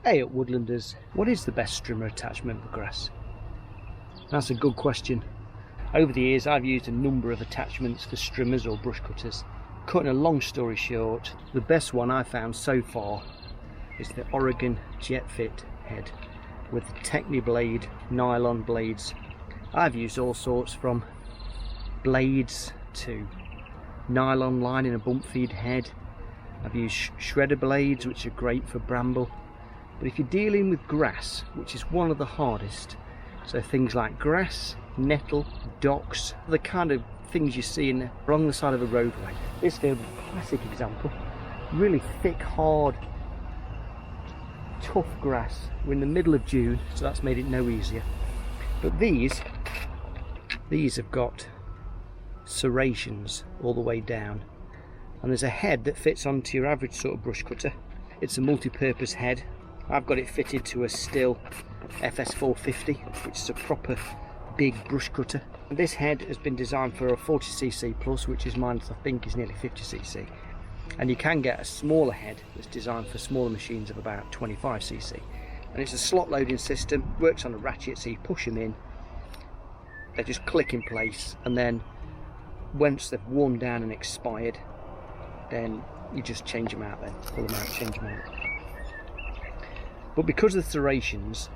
Ayup Woodlanders, what is the best strimmer attachment for grass? That's a good question. Over the years I've used a number of attachments for strimmers or brush cutters. Cutting a long story short, the best one I've found so far is the Oregon Jet Fit head with the Techniblade nylon blades. I've used all sorts from blades to nylon line in a bump feed head. I've used shredder blades, which are great for bramble. But if you're dealing with grass, which is one of the hardest, so things like grass, nettle, docks, the kind of things you see along the side of a roadway. This field is a classic example. Really thick, hard, tough grass. We're in the middle of June, so that's made it no easier. But these have got serrations all the way down, and there's a head that fits onto your average sort of brush cutter. It's a multi-purpose head. I've got it fitted to a Stihl FS450, which is a proper big brush cutter. And this head has been designed for a 40cc plus, which is mine, I think, is nearly 50cc. And you can get a smaller head that's designed for smaller machines of about 25cc. And it's a slot loading system, works on a ratchet, so you push them in, they just click in place, and then once they've worn down and expired, then you just change them out, then pull them out, change them out. But because of the serrations,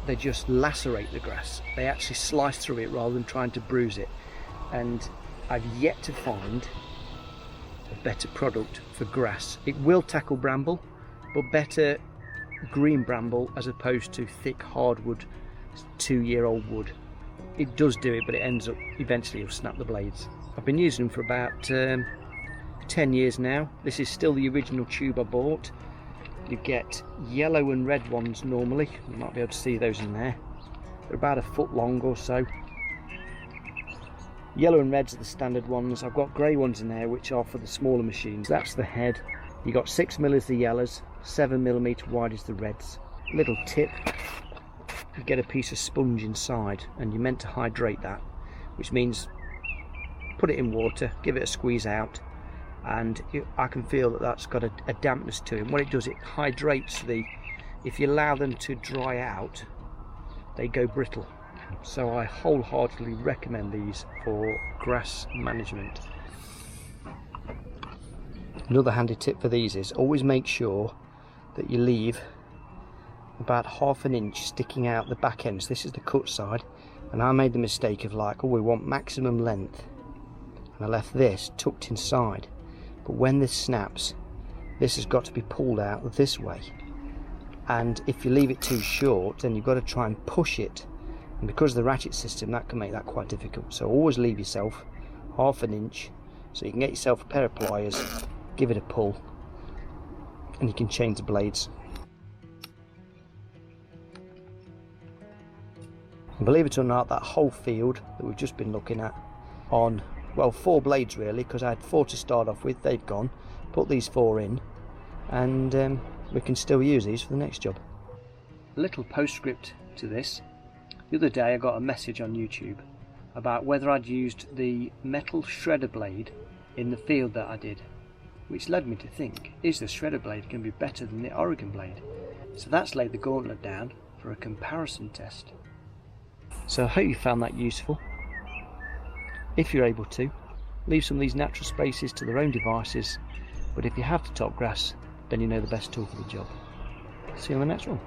they just lacerate the grass. They actually slice through it rather than trying to bruise it. And I've yet to find a better product for grass. It will tackle bramble, but better green bramble as opposed to thick hardwood, 2-year-old wood. It does do it, but it ends up eventually you'll snap the blades. I've been using them for about 10 years now. This is still the original tube I bought. You get yellow and red ones normally. You might be able to see those in there. They're about a foot long or so. Yellow and reds are the standard ones. I've got grey ones in there, which are for the smaller machines. That's the head. You got 6mm is the yellows, 7mm wide is the reds. Little tip, you get a piece of sponge inside, and you're meant to hydrate that, which means put it in water, give it a squeeze out, and I can feel that that's got a dampness to it. What it does, it hydrates if you allow them to dry out, they go brittle. So I wholeheartedly recommend these for grass management. Another handy tip for these is always make sure that you leave about ½ an inch sticking out the back ends. This is the cut side, and I made the mistake of like, oh, we want maximum length, and I left this tucked inside. But when this snaps, this has got to be pulled out this way, and if you leave it too short, then you've got to try and push it, and because of the ratchet system, that can make that quite difficult. So always leave yourself ½ an inch so you can get yourself a pair of pliers, give it a pull, and you can change the blades. And believe it or not, that whole field that we've just been looking at on, well, 4 blades really, because I had 4 to start off with. They've gone. Put these 4 in, and we can still use these for the next job. A little postscript to this. The other day I got a message on YouTube about whether I'd used the metal shredder blade in the field that I did, which led me to think, is the shredder blade going to be better than the Oregon blade? So that's laid the gauntlet down for a comparison test. So I hope you found that useful. If you're able to, leave some of these natural spaces to their own devices, but if you have to top grass, then you know the best tool for the job. See you on the next one.